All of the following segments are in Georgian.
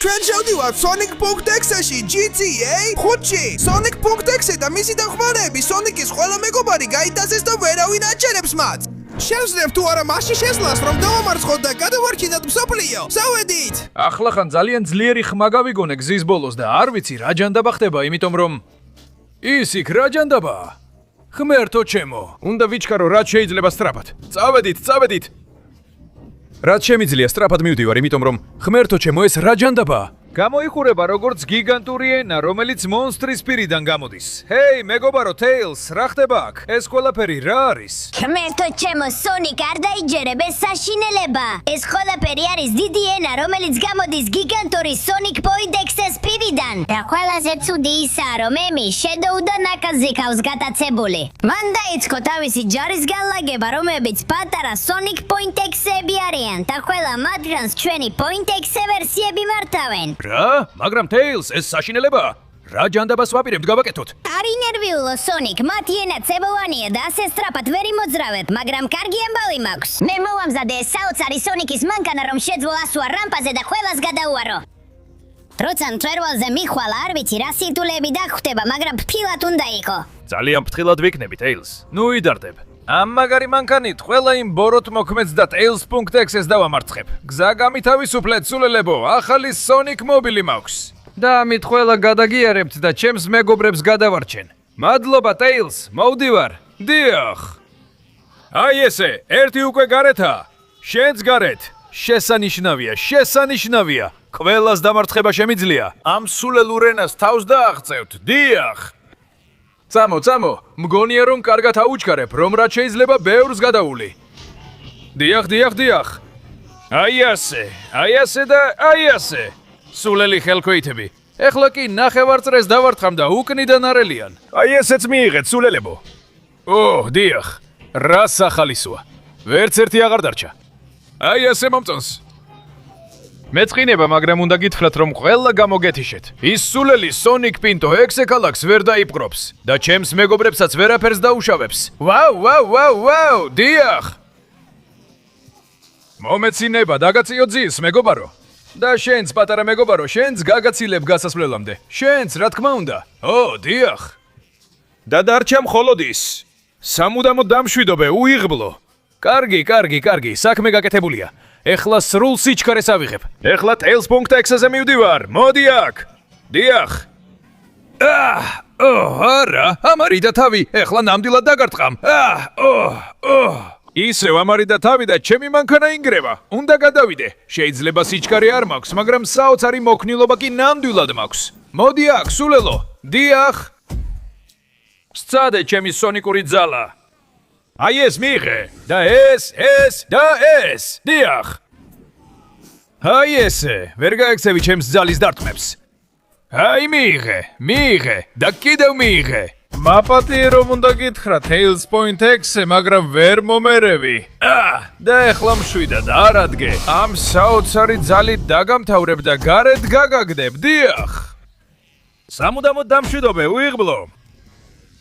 ჩვენ შევდივართ Sonic.exe-ში GTA 5-ში. Sonic.exe და მისი დახმარების Sonic-ის ყველა მეგობარი გაიტაცეს და ვერავინ აჩერებს მათ. შევძლებთ თუ არა მასში შესვლას, რომ დავამარცხოთ და გადავარჩინოთ მსოფლიო. სავედით! ახლა ხან ძალიან ძლიერი ხმა გავიგონე გზის ბოლოს და არ ვიცი რა ჯანდაბა ხდება, იმიტომ რომ ის იქ რა ჯანდაბაა? ღმერთო ჩემო, უნდა ვიჩქარო რაც შეიძლება სწრაფად. წავედით. რაც შემიძლია სწრაფად მივდივარ, იმიტომ რომ ღმერთო ჩემო ეს რა ჯანდაბაა? გამოიხურება როგორც გიგანტური ენა, რომელიც მონსტრის პირიდან გამოდის. ჰეი, მეგობარო Tails, რა ხდება აქ? ეს ყველაფერი რა არის? ღმერთო ჩემო, Sonic არ დაიჯერებ, ეს საშინელება. ეს ყველაფერი არის დიდი ენა, რომელიც გამოდის გიგანტური Sonic.exe-ის პირიდან. და ყველაზე ცუდი ისაა, რომ ემი Shadow და ნაკაზი ქავს გატაცებული. მან დაიწყო თავისი ჯარის განლაგება, რომლებიც პატარა Sonic.exe-ები არიან და ყველა მათგანს ჩვენი .exe ვერსიები მართავენ. რა? მაგრამ Tails, ეს საშინელებაა. რა ჯანდაბას ვაპირებთ გავაკეთოთ? არ ინერვიულო Sonic, მათი ენა წებოვანია და ასე სწრაფად ვერ იმოძრავებ, მაგრამ კარგი ამბავი მაქვს. მე მოვამზადე ეს საოცარი Sonic-ის მანქანა, რომ შეძლო ასვა რამპაზე და ყველას გადაუარო. როცა მწვერვალზე მიხვალა, არ ვიცი რა სირთულეები დაგხვდება, მაგრამ ფრთხილად უნდა იყო. ძალიან ფრთხილად ვიქნები, Tails. ნუ იდარდებ. ამ მაგარი მანქანით ყველა იმ ბოროტ მოქმედს და Tails.exe-ს დავამარცხებ. გზა გამითავისუფლეთ, სულელებო, ახალი Sonic მობილი მაქვს. და ამით ყველა გადაგიარებთ და ჩემს მეგობრებს გადავარჩენ. მადლობა Tails, მოვდივარ. დიახ. აი ესე, ერთი უკვე გარეთაა. შენც გარეთ. შესანიშნავია. ყველას დამარცხება შემიძლია. ამ სულელურ ენას თავს დააღწევთ. დიახ. წამო, მგონია რომ კარგად აუჩქარებ, რომ რაც შეიძლება ბევრს გადაული. დიახ. აი ასე და აი ასე. სულელი ხელქვეითები. ეხლა კი ნახევარწრეს დავართხამ და უკნიდან არელიან. აი ესეც მიიღეთ, სულელებო. დიახ. რა სახალისოა. ვერც ერთი აღარ დარჩა. აი ასე მომწონს. მეწყინება, მაგრამ უნდა გითხრათ, რომ ყველა გამოგეთიშეთ. ის სულელი Sonic .exe ქალაქს ვერ დაიპყრობს და ჩემს მეგობრებსაც ვერაფერს დაუშავებს. ვაუ, დიახ. მომეცინება, დაგაციო ძის, მეგობარო. და შენც, პატარა მეგობარო, შენც გაგაცილებ გასასვლელამდე. შენც, რა თქმა უნდა. დიახ. და დარჩა მხოლოდ ის. სამუდამოდ დამშვიდობე, უიღბლო. კარგი, საქმე გაკეთებულია. ეხლა სრულ სიჩქარეს ავიღებ. ეხლა Tails.exe-ზე მივდივარ. მოდი აქ. დიახ. არა, ამარიდა თავი. ეხლა ნამდვილად დაგარტყამ. ისევ ამარიდა თავი და ჩემი მანქანა ინგრევა. უნდა გადავიდე. შეიძლება სიჩქარე არ მაქვს, მაგრამ საოცარი მოქნილობა კი ნამდვილად მაქვს. მოდი აქ, სულელო. დიახ. სცადე ჩემი სონიკური ძალა. აი ეს მიიღე და ეს და ეს. დიახ. აი ესე, ვერ გაექცევი ჩემს ძალის დარტყმებს. აი მიიღე და კიდევ მიიღე. მაპატიე რომ უნდა გითხრა Tails.exe, მაგრამ ვერ მომერევი. და ეხლა მშვიდად არ ადგე. ამ საოცარი ძალით დაგამთავრებ და გარეთ გაგაგდებ. დიახ. სამუდამოდ დამშვიდობე, უიღბლო.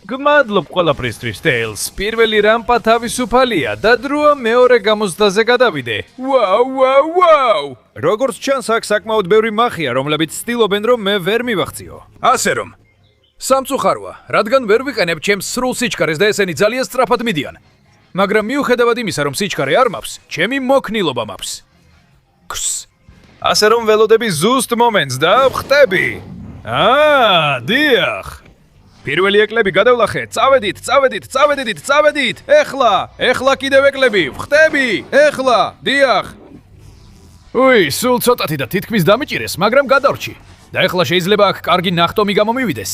გმადლობ ყველაფრისთვის, Tails. პირველი რამპა თავისუფალია და დროა მეორე გამოცდაზე გადავიდე. ვაუ! როგორც ჩანს, აქ საკმაოდ ბევრი მახია, რომლებიც ცდილობენ, რომ მე ვერ მივახციო. ასე რომ, სამწუხაროა, რადგან ვერ ვიყენებ ჩემს სრულ სიჩქარეს და ესენი ძალიან სწრაფად მიდიან. მაგრამ მიუხედავად იმისა, რომ სიჩქარე არ მაქვს, ჩემი მოქნილობა მაქვს. ასე რომ ველოდები ზუსტ მომენტს და ვხტები. დიახ. პირველი ეკლები გადავლახე. წავედით. ეხლა კიდევ ეკლები. ვხტები. ეხლა. დიახ. სულ ცოტათი და თითქმის დამიჭირეს, მაგრამ გადავრჩი. და ეხლა შეიძლება აქ კარგი ნახტომი გამომივიდეს.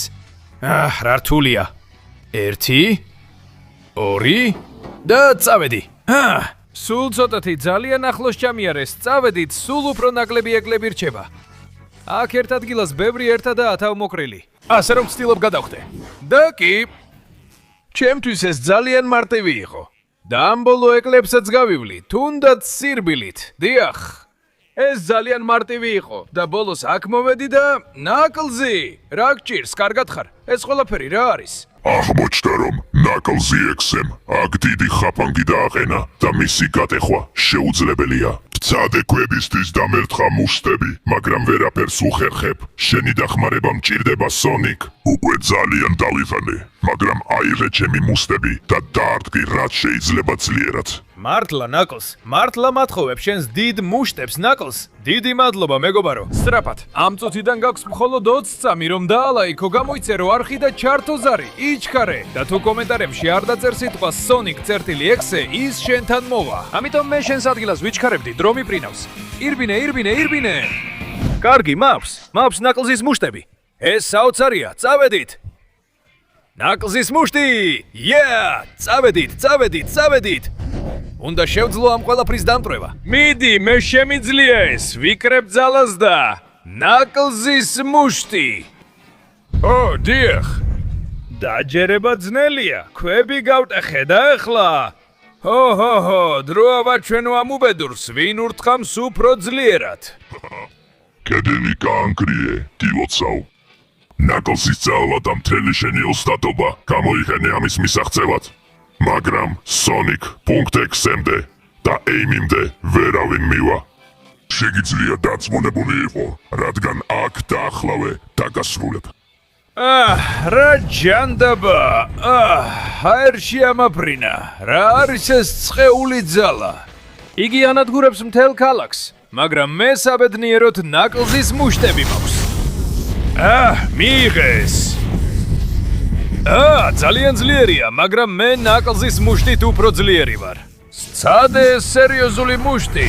რა რთულია. 1 2 და წავედი. სულ ცოტათი ძალიან ახლოს ჩამიარეს. წავედით, სულ უფრო ნაკლები ეკლები რჩება. აქ ერთ ადგილას ბევრი ერთადაა თავმოყრილი. ასე რომ ვცდილობ გადავხდე. და კი, ჩემთვის ეს ძალიან მარტივი იყო. და ამ ბოლო ეკლებსაც გავივლი, თუნდაც სირბილით. დიახ. ეს ძალიან მარტივი იყო და ბოლოს აქ მოვედი და ნაკლზი. რა გჭირს, კარგად ხარ? ეს ყველაფერი რა არის? აღმოჩნდა რომ ნაკლზი ექსემ აქ დიდი ხაფანგი დააყენა და მისი გატეხვა შეუძლებელია. Ცადე კვებისთვის დამერთხა მუშტები, მაგრამ ვერაფერს უხერხებ. შენი დახმარება მჭირდება სონიკ. უკვე ძალიან დავიღალე, მაგრამ აიღე ჩემი მუშტები და დაარტყი რაც შეიძლება ძლიერად. მართლა ნაკლს, მართლა მათხოვებ შენს დიდ მუშტებს ნაკლს. დიდი მადლობა მეგობარო. სწრაფად. ამ წუთიდან გაქვს მხოლოდ 20 წამი რომ დაალაიქო გამოიწერო არხი და ჩართო ზარი. იჩქარე და თუ კომენტარებში არ დაწერ სიტყვა Sonic წერტილი-X-ე, ის შენთან მოვა. ამიტომ მე შენს ადგილას ვიჩქარებდი, დრო მიფრინავს. ირბინე. კარგი, მაქვს ნაკლზის მუშტები. ეს საოცარია, წავედით. ნაკლზის მუშტი! წავედით. უნდა შევძლო ამ ყველაფრის დამტვრევა. მიდი, მე შემიძლია ეს, ვიკრებ ძალას და ნაკლზის მუშტი. დიახ. დაჯერება ძნელია. ქვები გავტეხე და ეხლა. დროავა ჩვენო ამ უბედურს, ვინ ურთხავს უფრო ძლიერად. კედელი გაანგრიე, დილოცავ. ნაკლზის ძალა და მთელი შენი ოსტატობა გამოიყენე ამის მისაღწევად. მაგრამ Sonic.exe-მდე და Aim-იმდე ვერავინ მივა. შეგიძლია დაწმუნებული იყო, რადგან აქ დაახლავე დაგასრულებ. რა ჯანდაბა, ჰაერში ამაფრინა, რა არის ეს წყეული ძალა? იგი ანადგურებს მთელ ქალაქს, მაგრამ მე საბედნიეროდ ნაკლზის მუშტები მაქვს. მიიღეს. ძალიან ძლიერია, მაგრამ მე ნაკლზის მუშტით უფრო ძლიერი ვარ. სცადე სერიოზული მუშტი.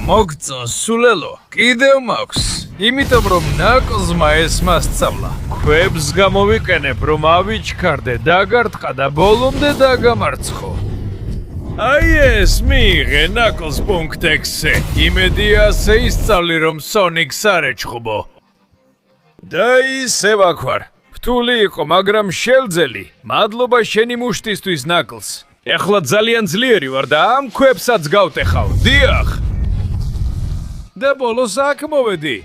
მოგწონს სულელო, კიდევ მაქვს. იმიტომ რომ ნაკლზმა ეს მასწავლა. ქვებს გამოვიყენებ რომ ავიჩქარდე, დაგარტყა და ბოლომდე დაგამარცხო. აი ეს მიიღე ნაკლზ.exe. იმედია ასე ისწავლი რომ Sonic's არ ეჩხუბო. და ისევ აქ ვარ. რთული იყო, მაგრამ შევძელი. მადლობა შენი მუშტისთვის ნაკლს. ეხლა ძალიან ძლიერი ვარ და ამ ქვებსაც გავტეხავ. დიახ. და ბოლოს აქ მოვედი.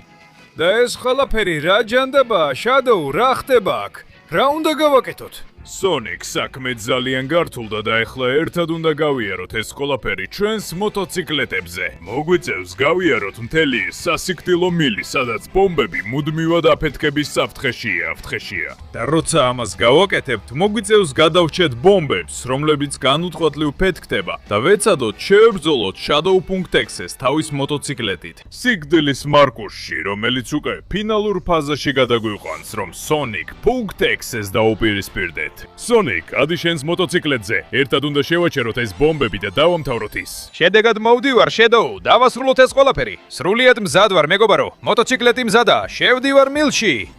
და ეს ყველაფერი რა ჯანდაბაა, Shadow, რა ხდება აქ? რა უნდა გავაკეთოთ? Sonic საქმე ძალიან გართულდა და ეხლა ერთად უნდა გავიაროთ ეს ყველაფერი ჩვენს მოტოციკლეტებზე. მოგვიწევს გავიაროთ მთელი სასიკვდილო მილი, სადაც ბომბები მუდმივად აფეთქების საფრთხეშია. და როცა ამას გავაკეთებთ, მოგვიწევს გადავრჩეთ ბომბებს, რომლებიც განუწყვეტლივ ფეთქდება და ვეცადოთ შევებრძოლოთ Shadow.exe-ს თავის მოტოციკლეტით. სიკვდილის მარკურში, რომელიც უკვე ფინალურ ფაზაში გადაგვიყვანს, რომ Sonic.exe-ს დაუპირისპირდეთ. Sonic, ადი შენს მოტოციკლეტზე. ერთად უნდა შევაჩეროთ ეს ბომბები და დავამთავროთ ის. შედეგად მოვდივარ, Shadow, დავასრულოთ ეს ყველაფერი. სრულიად მზად ვარ, მეგობარო. მოტოციკლეტი მზადაა. შევდივარ მილში.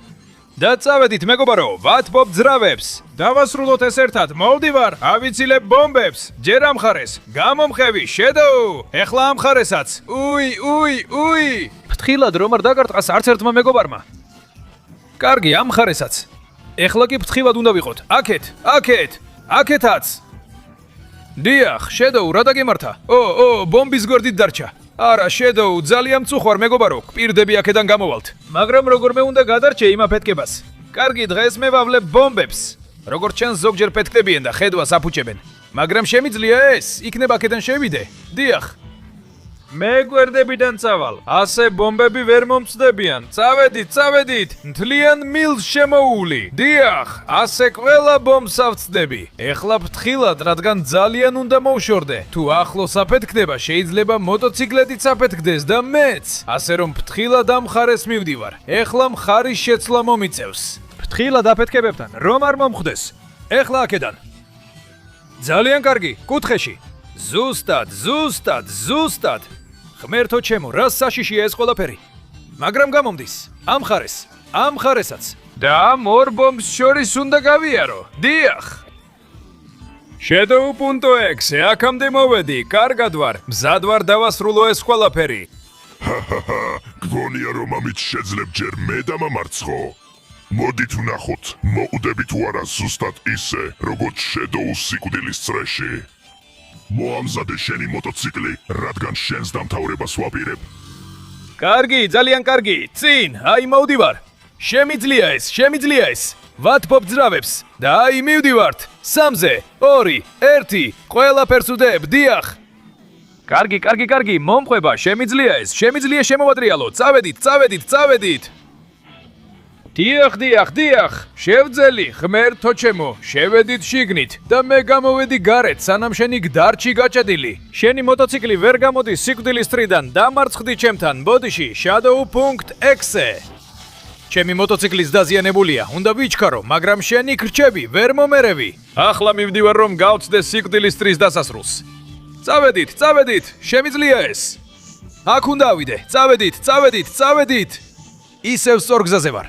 და წავედით, მეგობარო, ვათბობ ძრავებს. დავასრულოთ ეს ერთად. მოვდივარ, ავიცილებ ბომბებს. ჯერ ამხარეს. გამომხევი, Shadow. ეხლა ამხარესაც. უი. ფრთხილად რომ არ დაგარტყას არც ერთმა მეგობარმა. კარგი, ამხარესაც. ეხლა კი ფრთხილად უნდა ვიყოთ. აქეთაც. დიახ, Shadow, რა დაგემართა? ბომბის გვერდით დარჩა. არა, Shadow, ძალიან მწუხვარ მეგობარო, პირდები აქედან გამოვალთ. მაგრამ როგორმე უნდა გადარჩე იმ აფეთქებას. კარგი, დღეს მე ვავლებ ბომბებს. როგორც ჩანს, ზოგჯერ ფეთქდებიან და ხედვას აფუჭებენ. მაგრამ შემიძლია ეს, იქნება აქედან შევიდე. დიახ. მე გვერდებიდან წავალ. ასე ბომბები ვერ მომწდებიან. წავედით. მთლიან მილს შემოული. დიახ, ასე ყველა ბომბს ავწდები. ეხლა ფრთხილად, რადგან ძალიან უნდა მოვშორდე. თუ ახლოს აფეთქდება, შეიძლება მოტოციკლეტიც აფეთქდეს და მეც. ასე რომ ფრთხილად ამ მხარეს მივდივარ. ეხლა მხარის შეცვლა მომიწევს. ფრთხილად აფეთქებებთან, რომ არ მომხვდეს. ეხლა აქედან. ძალიან კარგი, კუთხეში. ზუსტად. ღმერთო ჩემო, რა საშიშია ეს ყველაფერი. მაგრამ გამომდის. ამ მხარესაც. და ამ ორ ბომბს შორის უნდა გავიარო. დიახ. Shadow.exe, აქამდე მოვედი, კარგად ვარ. მზად ვარ დავასრულო ეს ყველაფერი. გგონია რომ ამით შეძლებ ჯერ მე დამამარცხო. მოდით ვნახოთ, მოკვდები თუ არა ზუსტად ისე, როგორც Shadow-ს სიკვდილის წრეში. მოამზადე შენი მოტოციკლი, რადგან შენს დამთავრებას ვაპირებ. კარგი, ძალიან კარგი. წინ, აი მოვდივარ. შემიძლია ეს. ვათბობ ძრავებს და აი მივდივართ. 3-ზე, 2, 1, ყველაფერს უდებ, დიახ. კარგი, მომყვება, შემიძლია ეს, შემიძლია შემოვადრიალო, წავედით. დიახ, შევძელი, ღმერთო ჩემო, შევედით შიგნით და მე გამოვედი გარეთ, სანამ შენი გდარჩი გაჭედილი. შენი მოტოციკლი ვერ გამოდის სიკვდილის თრიდან, დამარცხდი ჩემთან, ბოდიში, shadow.exe. ჩემი მოტოციკლის დაზიანებულია, უნდა ვიჩქარო, მაგრამ შენი ქრჩები ვერ მომერევი. ახლა მივდივარ რომ გავწდე სიკვდილის თრის დასასრულს. წავედით, შემიძლია ეს. აქ უნდა ავიდე, წავედით. ისევ სწორ გზაზე ვარ.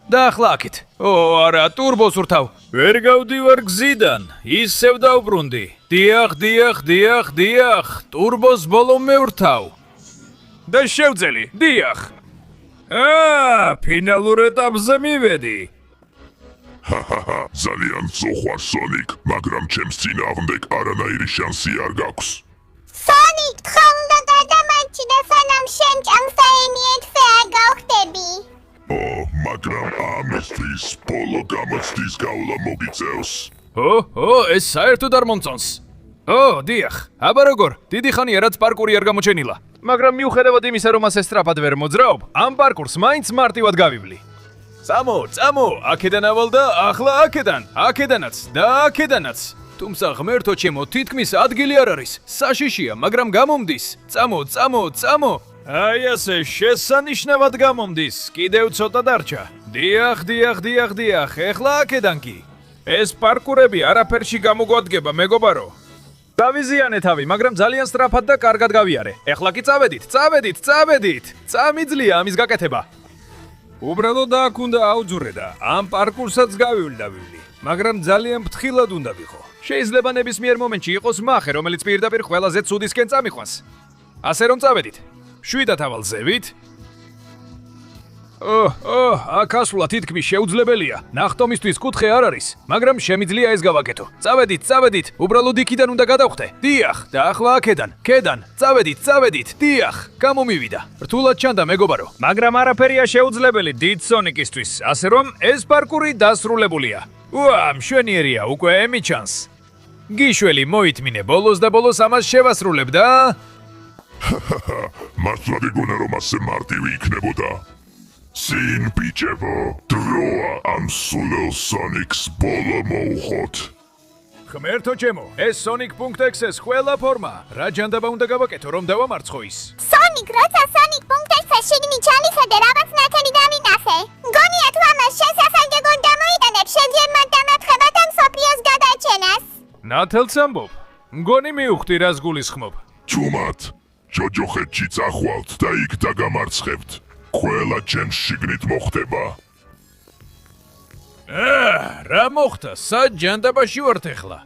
და ახლა აქეთ. არა, ტურბოს ვრთავ. ვერ გავდივარ გზიდან, ისევ დავბრუნდი. დიახ, ტურბოს ბოლო მევრთავ. და შევძელი, დიახ. ფინალურ ეტაპზე მივედი. ძალიან ზოხვარ სონიკ, მაგრამ ჩემს წინააღმდეგ არანაირი შანსი არ გაქვს. სონიკ, თხა უნდა გადამარჩი და სანამ შენ ჭამსაენიეთ არ გავხდები. მაგრამ ამისთვის ბოლო გამოცდის გავლა მოგიწევს. ეს საერთოდ არ მომწონს. დიახ, აბა როგორ, დიდი ხანია რაც პარკური არ გამოჩენილა. მაგრამ მიუხედავად იმისა, რომ ასე სწრაფად ვერ მოძრაობ, ამ პარკურს მაინც მარტივად გავივლი. წამო, აქედან ავალ და ახლა აქედანაც და აქედანაც. თუმცა ღმერთო ჩემო, თითქმის ადგილი არ არის. საშიშია, მაგრამ გამომდის. წამო. აი ასე შესანიშნავად გამომდის. კიდევ ცოტა დარჩა. დიახ, ეხლა აქედან კი. ეს პარკურები არაფერში გამოგვადგება, მეგობარო. დავიზიანე თავი, მაგრამ ძალიან სწრაფად და კარგად გავიარე. ეხლა კი წავედით. წამიძლია ამის გაკეთება. უბრალოდ აქ უნდა აუძურე და ამ პარკურსაც გავივლი, მაგრამ ძალიან ფრთხილად უნდა ვიყო. შეიძლება ნებისმიერ მომენტში იყოს მახე, რომელიც პირდაპირ ყველაზე ცუდისკენ წამიყვანს. ასე რომ წავედით. შვიდათ ავალ ზევით. აქ ასვლა თითქმის შეუძლებელია. ნახტომისთვის კუთხე არ არის, მაგრამ შემიძლია ეს გავაკეთო. წავედით, უბრალოდ იქიდან უნდა გადავხდე. დიახ, და ახლა აქედან, წავედით, დიახ, გამომივიდა. რთულად ჩანდა მეგობარო, მაგრამ არაფერია შეუძლებელი დიდ სონიკისთვის, ასე რომ ეს პარკური დასრულებულია. მშვენიერია, უკვე ემი ჩანს. გიშველი მოითმინე, ბოლოს ამას შევასრულებ და მართლა გეგონა რომ ასე მარტივი იქნებოდა? წინ ბიჭებო, დროა ამ სულელ სონიკს ბოლო მოუხოთ. ღმერთო ჩემო, ეს Sonic.exe-ს ყველა ფორმა. რა ჯანდაბა უნდა გავაკეთო, რომ დავამარცხო ის? სონიკ, როცა Sonic.exe შიგნით ჩალიხე რაღაც ნათელი დავინახე. მგონია თუ ამას შესახალდებოდ დამოიტანებ, შეძლებმა დამარცხებად ამ სოფიოს გადაჩენას. ნათელს ამბობ? მგონი მივხვდი რას გულისხმობ. ჩუმად, ჯოჯოხეთში წახვალთ და იქ დაგამარცხებთ. ყველა ჩემს შიგნით მოხდება. რა მოხდა? სად ჯანდაბაში ვართ ახლა?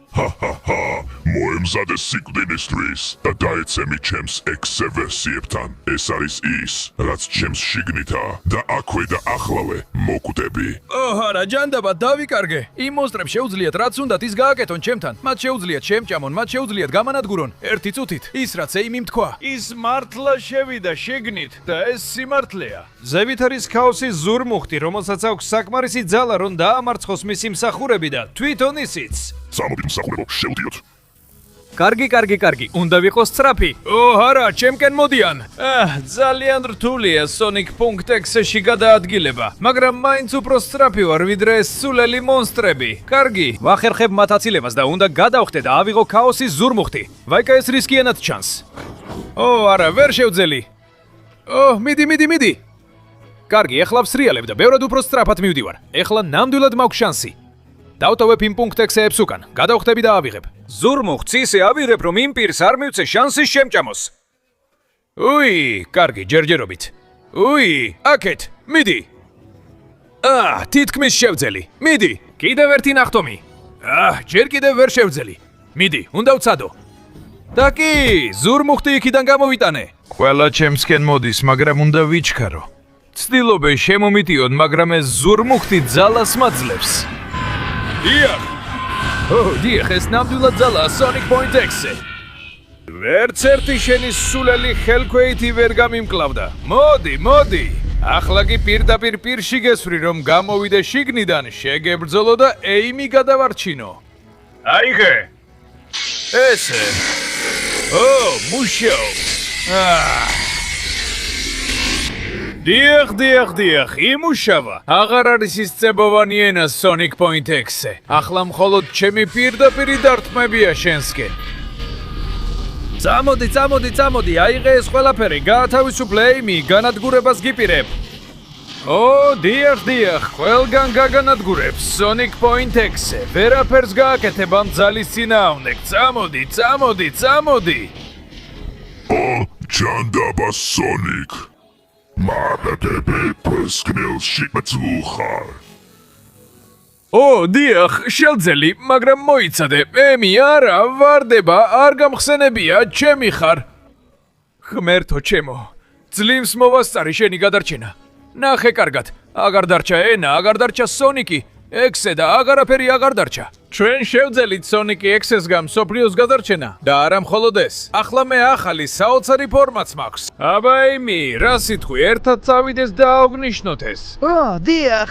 მოემზადე სიკვდილისთვის და დაეცემი ჩემს ექსე ვერსიებთან. ეს არის ის, რაც ჩემს შიგნითაა და აქვე და ახლავე მოკვდები. არა, ჯანდაბა დავიკარგე. იმ მონსტრებს შეუძლიათ რაც უნდათ ის გააკეთონ ჩემთან. მათ შეუძლიათ შემჭამონ, მათ შეუძლიათ გამანადგურონ. ერთი წუთით ის რაც ეიმიმ თქვა. ის მართლა შევიდა შიგნით და ეს სიმართლეა. ზევით არის ქაოსის ზურმუხტი, რომელსაც აქვს საკმარისი ძალა, რომ დაამარცხოს მისი მსახურები და თვითონ ისიც. წამოდი მსახურებო, შევდიოთ. კარგი, უნდა ვიყოს სწრაფი. არა, ჩემკენ მოდიან. ძალიან რთულია Sonic.exe-ში გადაადგილება, მაგრამ მაინც უფრო სწრაფი ვარ, ვიდრე ეს სულელი მონსტრები. კარგი, ვახერხებ მათ აცილებას და უნდა გადავხდე და ავიღო ქაოსის ზურმუხტი. ვაიკა ეს რისკიანად ჩანს. არა, ვერ შევძელი. მიდი. კარგი, ეხლა ვსრიალებ და ბევრად უფრო სწრაფად მივდივარ. ეხლა ნამდვილად მაქვს შანსი. დავტოვებ იმ Sonic.exe-ებს უკან, გადავხდები და ავიღებ. ზურმუხტს ისე ავიღებ, რომ იმ პირს არ მივცე შანსის შემჭამოს. კარგი, ჯერჯერობით. აქეთ, მიდი. თითქმის შევძელი. მიდი, კიდევ ერთი ნახტომი. ჯერ კიდევ ვერ შევძელი. მიდი, უნდა ვცადო. და კი, ზურმუხტი იქიდან გამოვიტანე. ყველა ჩემსკენ მოდის, მაგრამ უნდა ვიჩქარო. ცდილობენ შემომიტიონ, მაგრამ ეს ზურმუხტი ძალას მაძლევს. დიახ, ეს ნამდვილად ძალაა Sonic.exe. ვერც ერთი შენი სულელი ხელქვეითი ვერ გამიმკლავდა. მოდი. ახლა კი პირდაპირ პირში გესვრი, რომ გამოვიდე შიგნიდან, შეგებრძოლო და ეიმი გადავარჩინო. აიღე. ესე. ო, მუშაო. დიახ, იმუშავა. აღარ არის ის წებოვანი ენა Sonic Point X-ზე. ახლა მხოლოდ ჩემი პირდაპირი დარტყმებია შენსკენ. წამოდი, აიღე ეს ყველაფერი, გაათავისუფლე ეიმი, განადგურებას გიპირებ. ო, დიახ, ყველგან გაგანადგურებს Sonic Point X-ზე. ვერაფერს გააკეთებ ამ ძალის წინააღმდეგ. წამოდი. ო, ჯანდაბა Sonic. მაბედები პრესკნელში მწუხარ. ო, დიახ, შელძელი, მაგრამ მოიცადე. ემი, არა, ვარდება, არ გამხსენებია, ჩემი ხარ. ღმერთო ჩემო, ძლივს მოვასწარი შენი გადარჩენა. ნახე კარგად, აღარ დარჩა ენა, აღარ დარჩა Sonic-ი, X-ე და აღარაფერი აღარ დარჩა. ჩვენ შევძელით Sonic-ი X-ს გამ სოფლიოს გადარჩენა და არა მხოლოდ ეს. ახლა მე ახალი საოცარი ფორმაც მაქვს. აბა ემი, რა სიტყვი, ერთად წავიდეს და აღვნიშნოთ ეს. ო, დიახ.